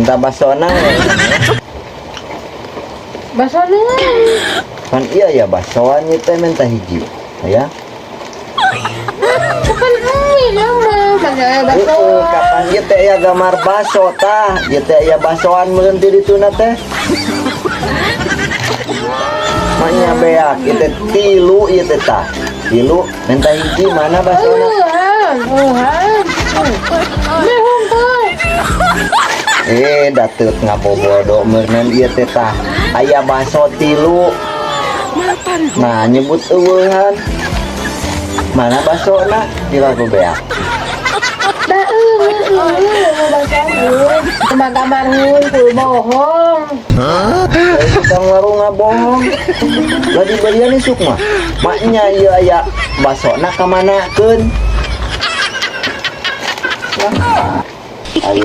minta basona Basona. kan iya ya basoan teh minta hiji ya. Kapan lang mah, mana baso. Kapan ieu teh aya gambar baso tah, ieu teh aya basoan meureun di dituna teh. Maknya beak ieu teh tilu ieu teh tah. Tilu minta hiji mana basona? Mehong tuh. Dateut ngabobodo meureun ieu teh tah. Aya baso tilu. Nah nyebut eueuhan. Mana basona? Dilagu beak. Cuma gambar tuh bohong. Tukang warung ngabohong. Lah dibelian isuk mah. Maknya ieu aya basona ka manakeun?